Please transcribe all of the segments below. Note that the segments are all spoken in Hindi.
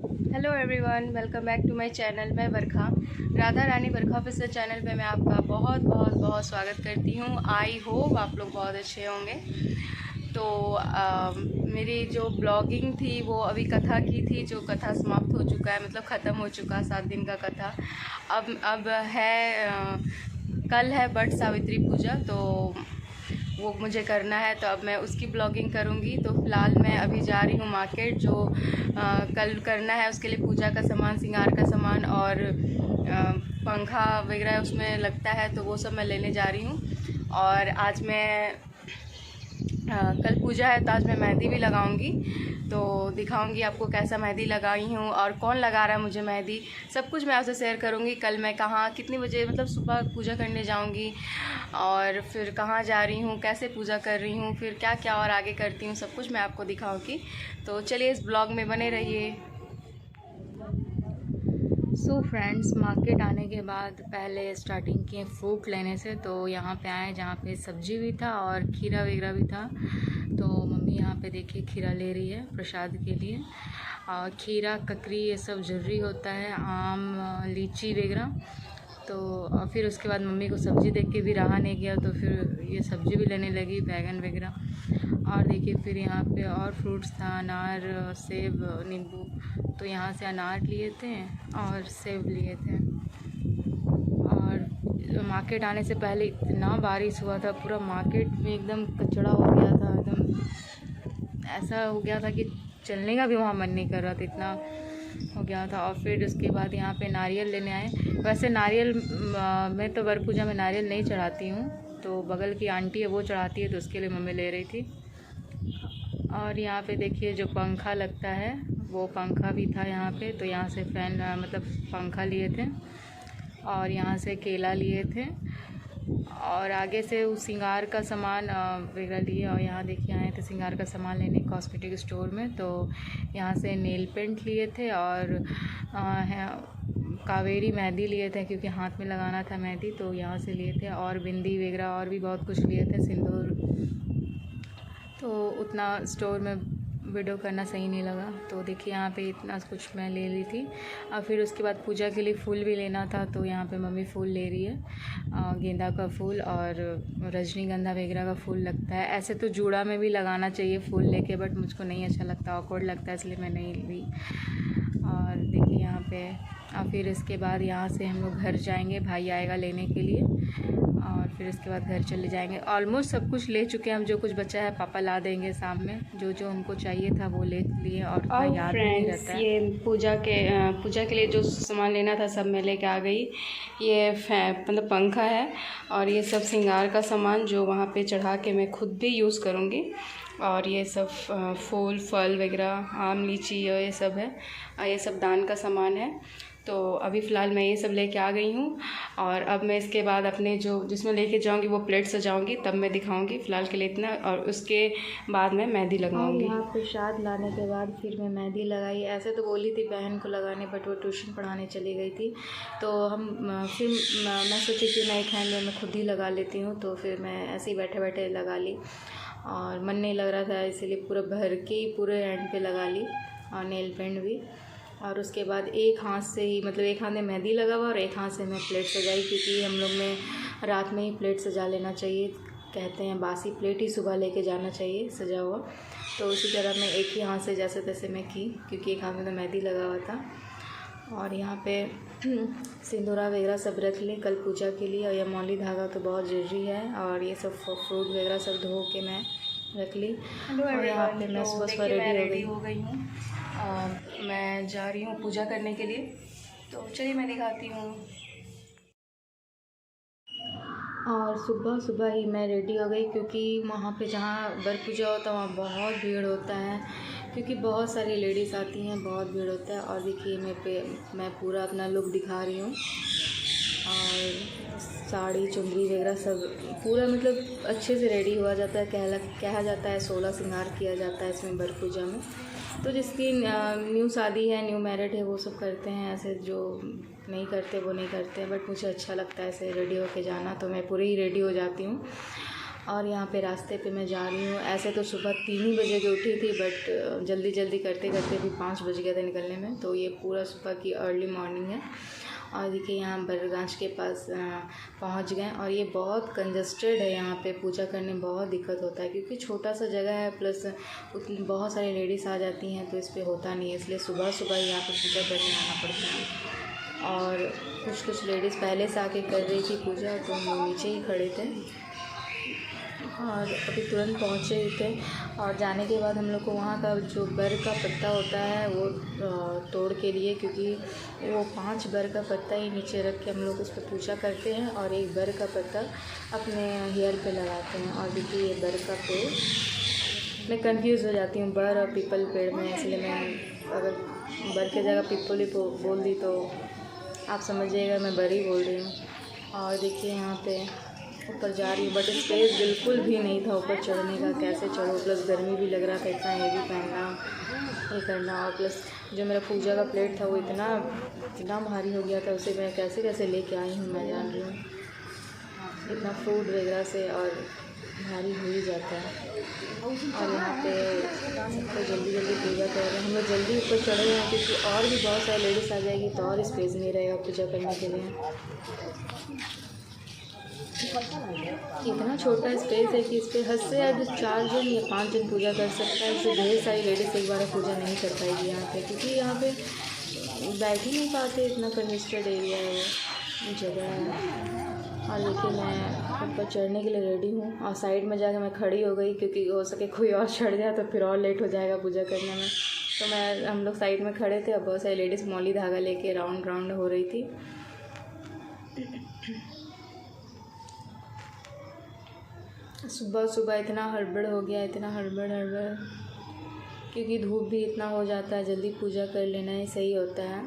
Hello everyone, welcome back to my channel. मैं बरखा, राधा रानी बरखा ऑफिशियल चैनल पे मैं आपका बहुत बहुत बहुत स्वागत करती हूँ। आई होप आप लोग बहुत अच्छे होंगे। तो मेरी जो ब्लॉगिंग थी वो अभी कथा की थी, जो कथा समाप्त हो चुका है, मतलब ख़त्म हो चुका, 7 दिन का कथा। अब है कल है बट सावित्री पूजा, तो वो मुझे करना है, तो अब मैं उसकी ब्लॉगिंग करूँगी। तो फ़िलहाल मैं अभी जा रही हूँ मार्केट, जो कल करना है उसके लिए पूजा का सामान, श्रृंगार का सामान और पंखा वगैरह उसमें लगता है, तो वो सब मैं लेने जा रही हूँ। और आज मैं कल पूजा है तो आज मैं मेहंदी भी लगाऊंगी, तो दिखाऊंगी आपको कैसा मेहंदी लगाई हूँ और कौन लगा रहा है मुझे मेहंदी। सब कुछ मैं आपसे शेयर करूँगी। कल मैं कहाँ कितनी बजे, मतलब सुबह पूजा करने जाऊँगी और फिर कहाँ जा रही हूँ, कैसे पूजा कर रही हूँ, फिर क्या क्या और आगे करती हूँ, सब कुछ मैं आपको दिखाऊँगी। तो चलिए इस ब्लॉग में बने रहिए। सो फ्रेंड्स, मार्केट आने के बाद पहले स्टार्टिंग किए फ्रूट लेने से। तो यहाँ पे आए जहाँ पे सब्जी भी था और खीरा वगैरह भी था। तो मम्मी यहाँ पे देखिए खीरा ले रही है प्रसाद के लिए। और खीरा, ककड़ी ये सब ज़रूरी होता है, आम, लीची वगैरह। तो और फिर उसके बाद मम्मी को सब्ज़ी देख के भी रहा नहीं गया, तो फिर ये सब्ज़ी भी लेने लगी, बैगन वगैरह। और देखिए फिर यहाँ पे और फ्रूट्स था, अनार, सेब, नींबू। तो यहाँ से अनार लिए थे और सेब लिए थे। और मार्केट आने से पहले इतना बारिश हुआ था, पूरा मार्केट में एकदम कचड़ा हो गया था, एकदम ऐसा हो गया था कि चलने का भी वहाँ मन नहीं कर रहा था, इतना हो गया था। और फिर उसके बाद यहाँ पे नारियल लेने आए। वैसे नारियल मैं तो वर पूजा में नारियल नहीं चढ़ाती हूँ, तो बगल की आंटी है वो चढ़ाती है, तो उसके लिए मम्मी ले रही थी। और यहाँ पे देखिए जो पंखा लगता है वो पंखा भी था यहाँ पे, तो यहाँ से फ़ैन मतलब पंखा लिए थे और यहाँ से केला लिए थे और आगे से उस श्रृंगार का सामान वगैरह लिए। और यहाँ देखिए आए थे श्रृंगार का सामान लेने कॉस्मेटिक स्टोर में। तो यहाँ से नेल पेंट लिए थे और कावेरी मेहंदी लिए थे, क्योंकि हाथ में लगाना था मेहंदी, तो यहाँ से लिए थे। और बिंदी वगैरह और भी बहुत कुछ लिए थे, सिंदूर। तो उतना स्टोर में वीडियो करना सही नहीं लगा, तो देखिए यहाँ पे इतना कुछ मैं ले ली थी। और फिर उसके बाद पूजा के लिए फूल भी लेना था, तो यहाँ पे मम्मी फूल ले रही है, गेंदा का फूल और रजनीगंधा वगैरह का फूल लगता है। ऐसे तो जूड़ा में भी लगाना चाहिए फूल लेके, बट मुझको नहीं अच्छा लगता, ऑकवर्ड लगता है, इसलिए मैं नहीं ली। और देखिए यहाँ पे, और फिर इसके बाद यहाँ से हम लोग घर जाएंगे, भाई आएगा लेने के लिए, और फिर इसके बाद घर चले जाएंगे। ऑलमोस्ट सब कुछ ले चुके हैं हम, जो कुछ बचा है पापा ला देंगे शाम में, जो जो हमको चाहिए था वो ले लिए। और याद भी नहीं रहता है। ये पूजा के लिए जो सामान लेना था सब मैं लेके आ गई। ये मतलब पंखा है और ये सब श्रृंगार का सामान जो वहाँ पे चढ़ा के मैं खुद भी यूज़ करूँगी। और ये सब फूल फल वगैरह, आम, लीची, ये सब है, ये सब दान का सामान है। तो अभी फ़िलहाल मैं ये सब लेके आ गई हूँ और अब मैं इसके बाद अपने जो जिसमें लेके जाऊँगी वो प्लेट सजाऊँगी, तब मैं दिखाऊँगी। फ़िलहाल के लिए इतना, और उसके बाद मैं मेहंदी लगाऊँगी। यहाँ प्रसाद लाने के बाद फिर मैं मेहंदी लगाई। ऐसे तो बोली थी बहन को लगाने, बट वो ट्यूशन पढ़ाने चली गई थी, तो फिर मैं सोची कि नहीं खाएंगे, मैं खुद ही लगा लेती हूँ। तो फिर मैं ऐसे ही बैठे बैठे लगा ली, और मन नहीं लग रहा था, इसीलिए पूरा भर के ही पूरे एंड पे लगा ली, और नेल पेंट भी। और उसके बाद एक हाथ से ही, मतलब एक हाथ में मेहंदी लगा हुआ और एक हाथ से मैं प्लेट सजाई, क्योंकि हम लोग में रात में ही प्लेट सजा लेना चाहिए, कहते हैं बासी प्लेट ही सुबह लेके जाना चाहिए सजा हुआ। तो उसी तरह मैं एक ही हाथ से जैसे तैसे मैं की, क्योंकि एक हाथ में तो मेहंदी लगा हुआ था। और यहाँ पे सिंदूरा वगैरह सब रख ली कल पूजा के लिए, और यह मौली धागा तो बहुत ज़रूरी है। और ये सब फ्रूट वगैरह सब धो के मैं रख ली। और यहाँ पे मैं सुबह सुबह रेडी हो गई हूँ। मैं जा रही हूँ पूजा करने के लिए, तो चलिए मैं दिखाती हूँ। और सुबह सुबह ही मैं रेडी हो गई, क्योंकि वहाँ पे जहाँ वर पूजा होता है वहाँ बहुत भीड़ होता है, क्योंकि बहुत सारी लेडीज़ आती हैं, बहुत भीड़ होता है। और देखिए मैं पूरा अपना लुक दिखा रही हूँ, और साड़ी चुनरी वगैरह सब पूरा मतलब अच्छे से रेडी हुआ जाता है। कहा जाता है 16 श्रृंगार किया जाता है इसमें वर पूजा में। तो जिसकी न्यू शादी है, न्यू मैरिड है, वो सब करते हैं, ऐसे जो नहीं करते वो नहीं करते हैं, बट मुझे अच्छा लगता है ऐसे रेडी होके जाना, तो मैं पूरी ही रेडी हो जाती हूँ। और यहाँ पे रास्ते पे मैं जा रही हूँ। ऐसे तो सुबह 3 ही बजे की उठी थी, बट जल्दी जल्दी करते करते भी 5 बज गया था निकलने में। तो ये पूरा सुबह की अर्ली मॉर्निंग है। और देखिए यहाँ बरगाछ के पास पहुँच गए। और ये बहुत कंजस्टेड है, यहाँ पे पूजा करने में बहुत दिक्कत होता है क्योंकि छोटा सा जगह है, प्लस बहुत सारी लेडीज़ आ जाती हैं तो इस पर होता नहीं है, इसलिए सुबह सुबह यहाँ पे पूजा करने आना पड़ता है। और कुछ लेडीज़ पहले से आके कर रही थी पूजा, तो हम नीचे ही खड़े थे और अभी तुरंत पहुँचे ही थे। और जाने के बाद हम लोग को वहाँ का जो बर का पत्ता होता है वो तोड़ के लिए, क्योंकि वो 5 बर का पत्ता ही नीचे रख के हम लोग उस पर पूजा करते हैं और 1 बर का पत्ता अपने हेयर पे लगाते हैं। और देखिए ये बर का पेड़, मैं कंफ्यूज हो जाती हूँ बर और पीपल पेड़ में, इसलिए मैं अगर बर की जगह पीपल ही बोल दी तो आप समझिएगा मैं बर ही बोल रही हूँ। और देखिए यहाँ पे ऊपर जा रही हूँ, बट स्पेस बिल्कुल भी नहीं था ऊपर चढ़ने का, कैसे चढ़ो, प्लस गर्मी भी लग रहा था, इतना हेवी पहनना ये करना। और प्लस जो मेरा पूजा का प्लेट था वो इतना भारी हो गया था, उसे मैं कैसे कैसे लेके आई हूँ मैं जान रही हूँ, इतना फ्रूट वगैरह से और भारी हो ही जाता है। और यहाँ पे सबको जल्दी जल्दी पूजा कर रहे हैं, हम लोग जल्दी ऊपर चढ़ रहे हैं क्योंकि और भी बहुत सारी लेडीज़ आ जाएगी तो और स्पेस नहीं रहेगा पूजा करने के लिए। इतना छोटा स्पेस है कि इस पर हद से हद 4 जन या 5 जन पूजा कर सकता है, इससे ढेर सारी लेडीज़ एक बार पूजा नहीं कर पाएगी यहाँ पे, क्योंकि यहाँ पे बैठ ही नहीं पाते, इतना कंजेस्टेड एरिया है, जगह है। और देखिए मैं ऊपर चढ़ने के लिए रेडी हूँ और साइड में जाकर मैं खड़ी हो गई, क्योंकि हो सके कोई और चढ़ जाए तो फिर और लेट हो जाएगा पूजा करने में। तो हम लोग साइड में खड़े थे और बहुत सारी लेडीज़ मौली धागा लेके राउंड राउंड हो रही थी। सुबह सुबह इतना हड़बड़ हो गया, इतना हड़बड़ क्योंकि धूप भी इतना हो जाता है, जल्दी पूजा कर लेना ही सही होता है।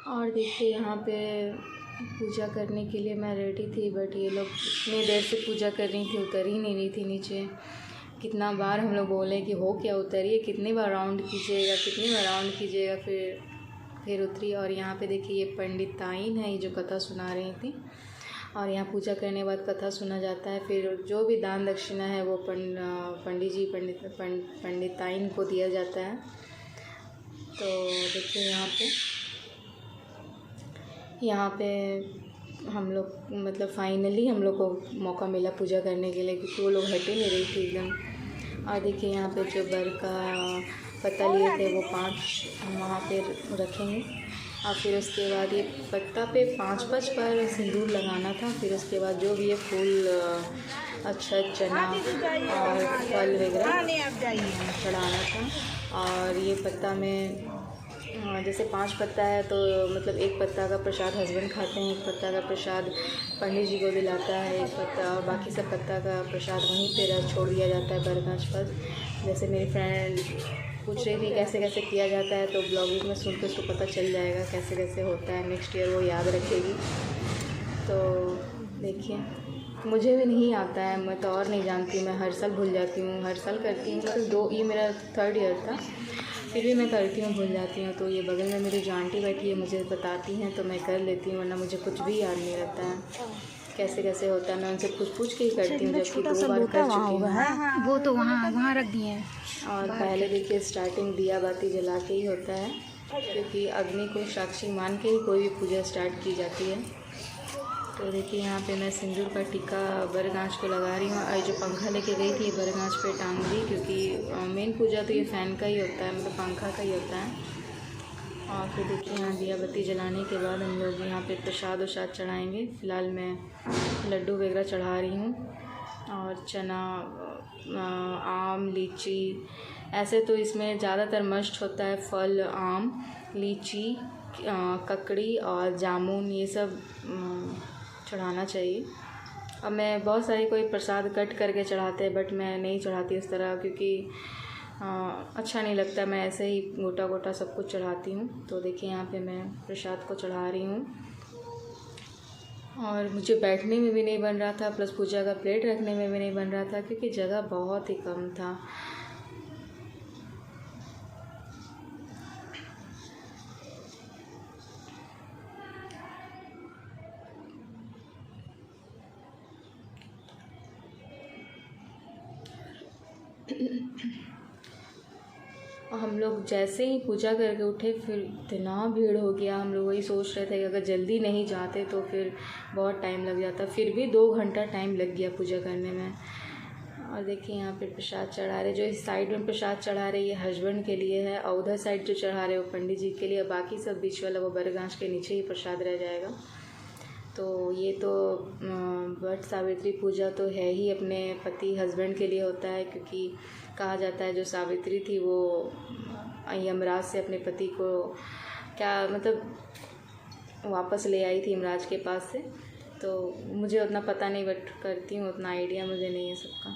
और देखिए यहाँ पे पूजा करने के लिए मैं रेडी थी, बट ये लोग इतनी देर से पूजा कर रही थी, उतर ही नहीं रही थी नीचे। कितना बार हम लोग बोले कि हो क्या उतरिए, कितनी बार राउंड कीजिएगा, फिर उतरी। और यहाँ पे देखिए ये पंडिताइन है, ये जो कथा सुना रही थी। और यहाँ पूजा करने के बाद कथा सुना जाता है, फिर जो भी दान दक्षिणा है वो पंडिताइन को दिया जाता है। तो देखिए यहाँ पे हम लोग मतलब फाइनली हम लोग को मौका मिला पूजा करने के लिए, क्योंकि वो लोग हट ही नहीं रही थी एकदम। और देखिए यहाँ पे जो बर का पत्ता लिए थे वो 5 हम वहाँ पे रखेंगे। और फिर उसके बाद ये पत्ता पे 5-5 बार सिंदूर लगाना था। फिर उसके बाद जो भी ये फूल, अक्षत, चना और फल वगैरह चढ़ाना था। और ये पत्ता में जैसे 5 पत्ता है तो मतलब 1 पत्ता का प्रसाद हस्बैंड खाते हैं, 1 पत्ता का प्रसाद पंडित जी को दिलाता है, 1 पत्ता, और बाकी सब पत्ता का प्रसाद वहीं पे छोड़ दिया जाता है बरगाछ पर। जैसे मेरी फ्रेंड पूछ रही थी कैसे कैसे किया जाता है, तो ब्लॉगिंग में सुन के उसको पता चल जाएगा कैसे कैसे होता है, नेक्स्ट ईयर वो याद रखेगी। तो देखिए मुझे भी नहीं आता है, मैं तो और नहीं जानती, मैं हर साल भूल जाती हूँ, हर साल करती हूँ, मतलब ये मेरा 3rd ईयर था, फिर भी मैं करती हूँ, भूल जाती हूँ। तो ये बगल में मेरी जो आंटी बैठी है मुझे बताती हैं तो मैं कर लेती हूँ, वरना मुझे कुछ भी याद नहीं रहता है कैसे कैसे होता है। मैं उनसे पूछ के ही करती हूँ, जबकि 2 बार कर चुकी हूँ। वो तो वहाँ रख दिए हैं। और पहले देखिए स्टार्टिंग दिया बाती जला के ही होता है, क्योंकि अग्नि को साक्षी मान के ही कोई भी पूजा स्टार्ट की जाती है। तो देखिए यहाँ पे मैं सिंदूर का टीका बरगाछ को लगा रही हूँ। और जो पंखा लेके गई थी बरगाछ पे टांग दी, क्योंकि मेन पूजा तो ये फ़ैन का ही होता है, मतलब पंखा का ही होता है। और फिर देखिए यहाँ दिया बत्ती जलाने के बाद हम लोग यहाँ पे प्रसाद वसाद चढ़ाएँगे। फ़िलहाल मैं लड्डू वगैरह चढ़ा रही हूँ, और चना, आम, लीची, ऐसे तो इसमें ज़्यादातर मस्ट होता है फल, आम, लीची, ककड़ी और जामुन, ये सब चढ़ाना चाहिए। अब मैं बहुत सारी कोई प्रसाद कट करके चढ़ाते हैं, बट मैं नहीं चढ़ाती इस तरह, क्योंकि अच्छा नहीं लगता, मैं ऐसे ही गोटा गोटा सब कुछ चढ़ाती हूँ। तो देखिए यहाँ पे मैं प्रसाद को चढ़ा रही हूँ, और मुझे बैठने में भी नहीं बन रहा था, प्लस पूजा का प्लेट रखने में भी नहीं बन रहा था, क्योंकि जगह बहुत ही कम था। हम लोग जैसे ही पूजा करके उठे फिर इतना भीड़ हो गया। हम लोग वही सोच रहे थे कि अगर जल्दी नहीं जाते तो फिर बहुत टाइम लग जाता। फिर भी 2 घंटा टाइम लग गया पूजा करने में। और देखिए यहाँ पे प्रसाद चढ़ा रहे, जो इस साइड में प्रसाद चढ़ा रहे ये हस्बैंड के लिए है, और उधर साइड जो चढ़ा रहे वो पंडित जी के लिए। बाकी सब बीच वाला वो बरगाछ के नीचे ही प्रसाद रह जाएगा। तो ये तो वट सावित्री पूजा तो है ही अपने पति हस्बैंड के लिए होता है, क्योंकि कहा जाता है जो सावित्री थी वो यमराज से अपने पति को क्या मतलब वापस ले आई थी यमराज के पास से। तो मुझे उतना पता नहीं, बट करती हूँ उतना आइडिया मुझे नहीं है सबका।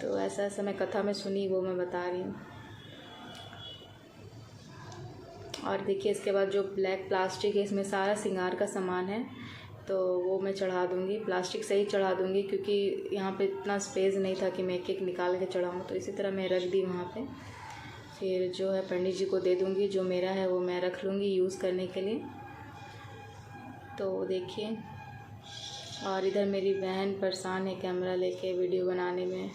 तो ऐसा ऐसा मैं कथा में सुनी वो मैं बता रही हूँ। और देखिए इसके बाद जो ब्लैक प्लास्टिक है इसमें सारा श्रृंगार का सामान है, तो वो मैं चढ़ा दूँगी। प्लास्टिक से ही चढ़ा दूँगी क्योंकि यहाँ पे इतना स्पेस नहीं था कि मैं एक एक निकाल के चढ़ाऊँ। तो इसी तरह मैं रख दी वहाँ पे। फिर जो है पंडित जी को दे दूँगी, जो मेरा है वो मैं रख लूँगी यूज़ करने के लिए। तो देखिए, और इधर मेरी बहन परेशान है कैमरा लेके वीडियो बनाने में।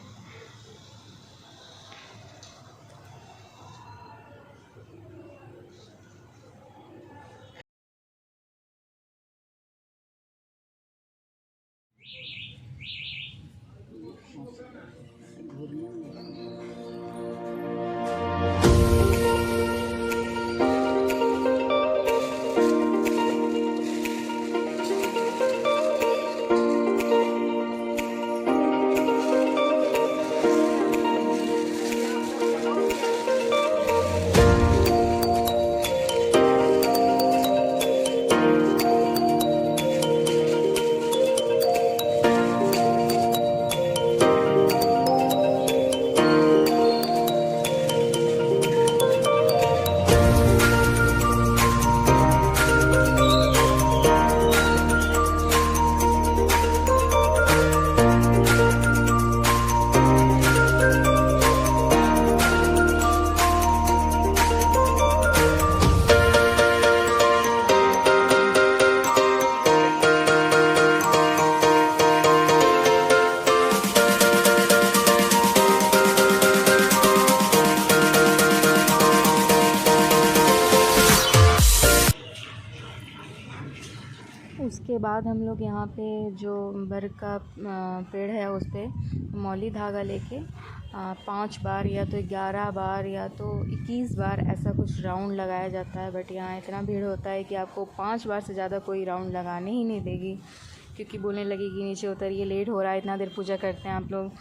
उसके बाद हम लोग यहाँ पे जो बरगद का पेड़ है उस पर मौली धागा लेके 5 बार या तो 11 बार या तो 21 बार ऐसा कुछ राउंड लगाया जाता है। बट यहाँ इतना भीड़ होता है कि आपको 5 बार से ज़्यादा कोई राउंड लगाने ही नहीं देगी, क्योंकि बोलने लगी कि नीचे उतरिए, लेट हो रहा है, इतना देर पूजा करते हैं आप लोग।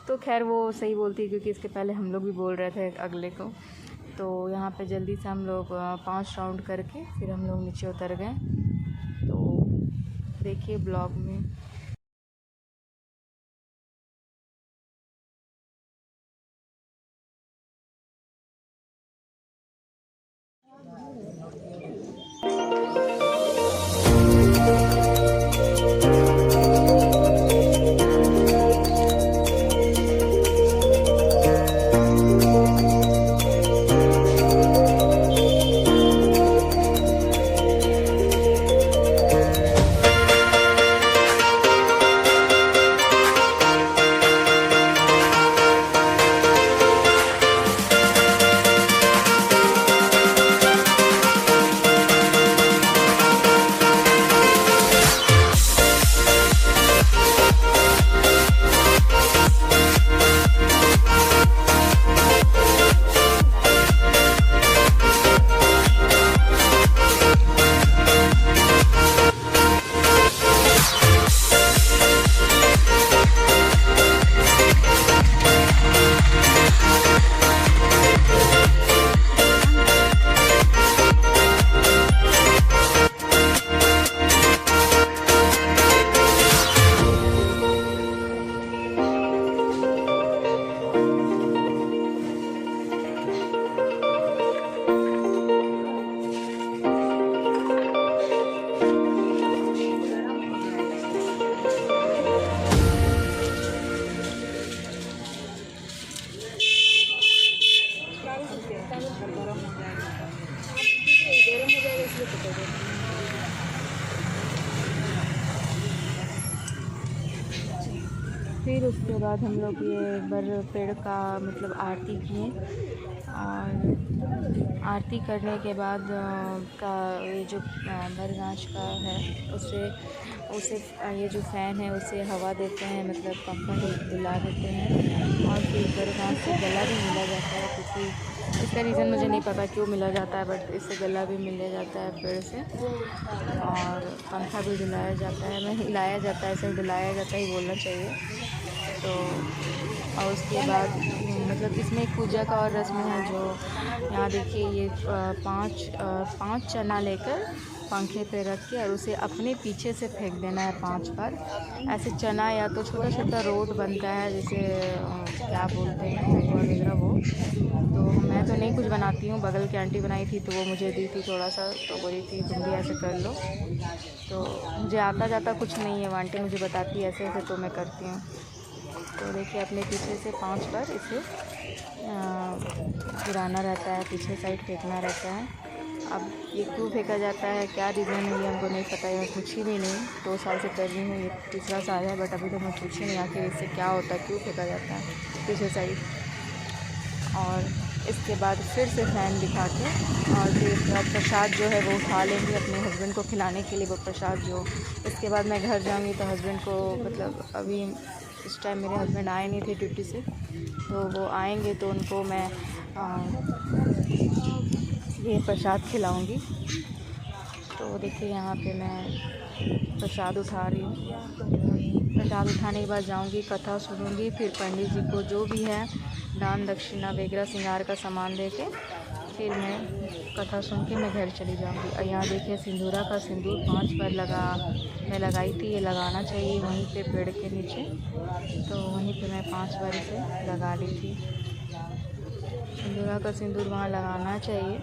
तो खैर वो सही बोलती है, क्योंकि इसके पहले हम लोग भी बोल रहे थे अगले को। तो यहाँ पे जल्दी से हम लोग 5 राउंड करके फिर हम लोग नीचे उतर गए। तो देखिए ब्लॉग में। बाद हम लोग ये बर पेड़ का मतलब आरती किए, और आरती करने के बाद का ये जो बरगाछ का है उसे ये जो फ़ैन है उसे हवा देते हैं, मतलब पंखा हिला देते हैं, और फिर बरगाछ से गला भी मिला जाता है, क्योंकि इसका रीज़न मुझे नहीं पता क्यों मिला जाता है, बट इससे गला भी मिल जाता है पेड़ से, और पंखा भी हिलाया जाता है, मैं हिलाया जाता है, ऐसे हिलाया जाता है ही बोलना चाहिए। तो और उसके बाद मतलब इसमें एक पूजा का और रस्म है, जो यहाँ देखिए ये पाँच चना लेकर पंखे पे रख के और उसे अपने पीछे से फेंक देना है 5 बार। ऐसे चना या तो छोटा छोटा रोट बनता है, जैसे क्या बोलते हैं वगैरह वो, तो मैं तो नहीं कुछ बनाती हूँ, बगल की आंटी बनाई थी तो वो मुझे दी थी थोड़ा सा, तो बोली थी तुम भी ऐसे कर लो। तो मुझे आता जाता कुछ नहीं है, वो आंटी मुझे बताती है ऐसे ऐसे, तो मैं करती हूँ। तो देखिए अपने पीछे से 5 बार इसे गिराना रहता है, पीछे साइड फेंकना रहता है। अब ये क्यों फेंका जाता है, क्या रीज़न है, ये हमको नहीं पता है, मैं पूछी भी नहीं, 2 साल से कर रही हूँ, ये तीसरा साल है, बट अभी तो मैं पूछी नहीं आखिर इससे क्या होता है, क्यों फेंका जाता है पीछे साइड। और इसके बाद फिर से फ़ैन दिखा के और फिर इसके बाद प्रसाद जो है वो उठा लेंगे अपने हस्बैंड को खिलाने के लिए, वो प्रसाद जो इसके बाद मैं घर जाऊँगी तो हस्बैंड को मतलब अभी इस टाइम मेरे हस्बैंड आए नहीं थे ड्यूटी से, तो वो आएंगे तो उनको मैं ये प्रसाद खिलाऊंगी। तो देखिए यहाँ पे मैं प्रसाद उठा रही हूँ। प्रसाद उठाने के बाद जाऊँगी, कथा सुनूँगी, फिर पंडित जी को जो भी है दान दक्षिणा वगैरह श्रृंगार का सामान दे के फिर मैं कथा सुन के मैं घर चली जाऊँगी। और यहाँ देखिए सिंदूरा का सिंदूर 5 बार मैं लगाई थी, ये लगाना चाहिए वहीं पे पेड़ के नीचे, तो वहीं पे मैं 5 बार इसे लगा ली थी। सिंदूरा का सिंदूर वहाँ लगाना चाहिए।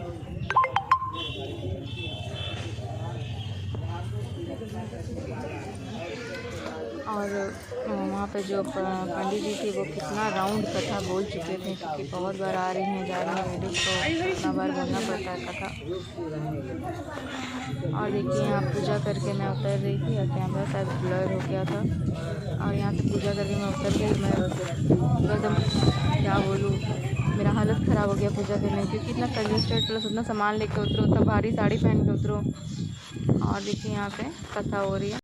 और वहाँ पे जो पंडित जी थे वो कितना राउंड कथा बोल चुके थे, क्योंकि बहुत बार आ रही हैं जा रही हैं लेडीज़ को कितना बार बोलना पड़ता है कथा। और देखिए यहाँ पूजा करके मैं उतर रही थी और कैमरा शायद ब्लर हो गया था, और यहाँ से पूजा करके मैं उतर गई। मैं एकदम क्या बोलूँ, मेरा हालत ख़राब हो गया पूजा करने, क्योंकि इतना कंजेस्टेड, प्लस उतना सामान लेके उतरो, उतना भारी साड़ी पहन के उतरो। और देखिए यहाँ पे कथा हो रही है।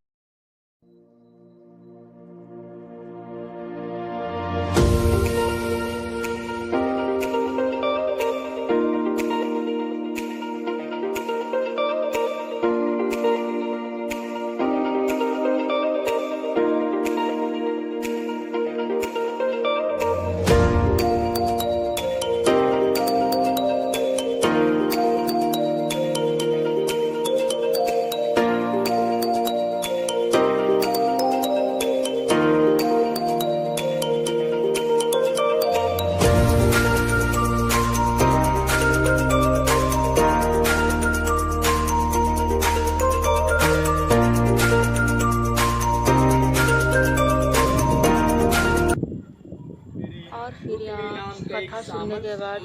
और फिर यहाँ कथा सुनने के बाद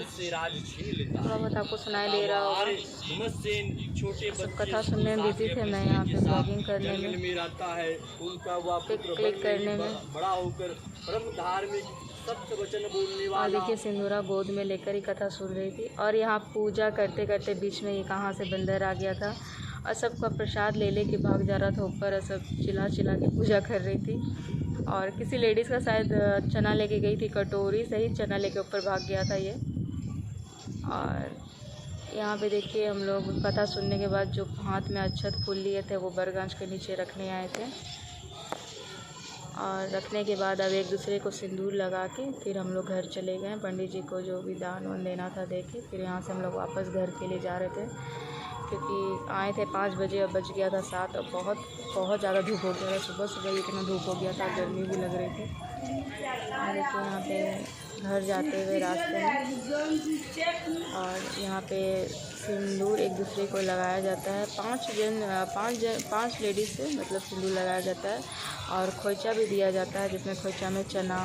थोड़ा बहुत आपको सुनाई दे रहा होगा, सब कथा सुनने में बिजी थे, मैं यहाँ पे ब्लॉगिंग करने में, क्लिक करने में। और देखिए सिंदूरा गोद में लेकर ही कथा सुन रही थी, और यहाँ पूजा करते करते बीच में ये कहाँ से बंदर आ गया था और सबका प्रसाद ले के भाग जा रहा था ऊपर, और सब चिल्ला के पूजा कर रही थी। और किसी लेडीज़ का शायद चना लेके गई थी, कटोरी सही चना लेके ऊपर भाग गया था ये। और यहाँ पे देखिए हम लोग कथा सुनने के बाद जो हाथ में अक्षत फूल लिए थे वो बरगाछ के नीचे रखने आए थे, और रखने के बाद अब एक दूसरे को सिंदूर लगा के फिर हम लोग घर चले गए। पंडित जी को जो भी दान वान देना था दे के फिर यहाँ से हम लोग वापस घर के लिए जा रहे थे, क्योंकि आए थे 5 बजे, अब बज गया था 7, और बहुत ज़्यादा धूप हो गया था। सुबह इतना धूप हो गया था, गर्मी भी लग रही थी। और देखिए यहाँ पे घर जाते हुए रास्ते में, और यहाँ पे सिंदूर एक दूसरे को लगाया जाता है, 5 लेडीज़ से मतलब सिंदूर लगाया जाता है, और खोइचा भी दिया जाता है, जिसमें खोइचा में चना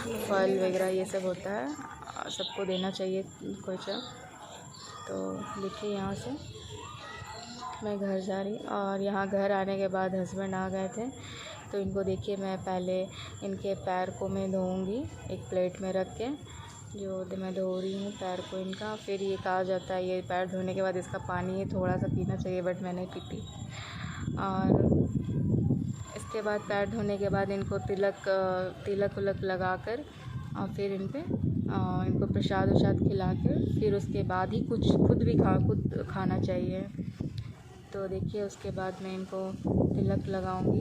फल वगैरह ये सब होता है, सबको देना चाहिए खोइचा। तो देखिए यहाँ से मैं घर जा रही, और यहाँ घर आने के बाद हस्बैंड आ गए थे, तो इनको देखिए मैं पहले इनके पैर को मैं धोऊंगी एक प्लेट में रख के, जो मैं धो रही हूँ पैर को इनका। फिर ये कहा जाता है ये पैर धोने के बाद इसका पानी ये थोड़ा सा पीना चाहिए, बट मैं नहीं पीती। और इसके बाद पैर धोने के बाद इनको तिलक उलक लगा कर और फिर इनको प्रसाद उसाद खिला कर फिर उसके बाद ही कुछ खुद खाना चाहिए। तो देखिए उसके बाद मैं इनको तिलक लगाऊंगी।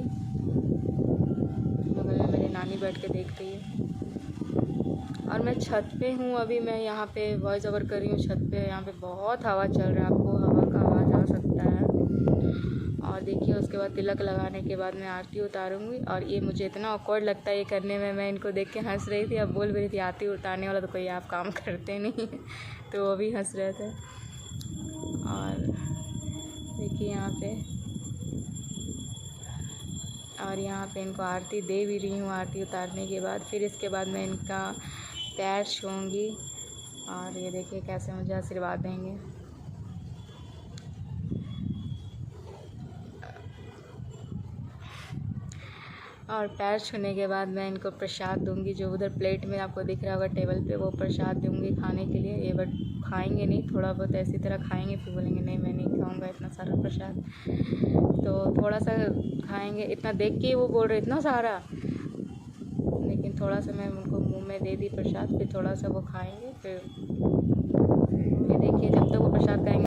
बगल में मेरी नानी बैठ के देख रही है और मैं छत पे हूँ अभी, मैं यहाँ पे वॉइस ओवर कर रही हूँ छत पे। यहाँ पे बहुत हवा चल रहा है, आपको हवा का आवाज़ आ सकता है। और देखिए उसके बाद तिलक लगाने के बाद मैं आरती उतारूँगी। और ये मुझे इतना ऑकवर्ड लगता है ये करने में, मैं इनको देख के हंस रही थी। अब बोल भी रही थी आरती उतारने वाला तो कोई आप काम करते नहीं तो वो भी हंस रहे थे। और देखिए यहाँ पे इनको आरती दे भी रही हूँ। आरती उतारने के बाद फिर इसके बाद मैं इनका पैर छूऊंगी और ये देखिए कैसे मुझे आशीर्वाद देंगे। और पैर छूने के बाद मैं इनको प्रसाद दूंगी, जो उधर प्लेट में आपको दिख रहा होगा टेबल पे, वो प्रसाद दूंगी खाने के लिए। ये बट खाएंगे नहीं, थोड़ा बहुत ऐसी तरह खाएंगे, फिर बोलेंगे नहीं मैं नहीं खाऊंगा इतना सारा प्रसाद। तो थोड़ा सा खाएंगे, इतना देख के वो बोल रहे इतना सारा, लेकिन थोड़ा सा मैं उनको मुंह में दे दी प्रसाद, फिर थोड़ा सा वो खाएंगे। फिर देखिए जब तक वो प्रसाद खाएंगे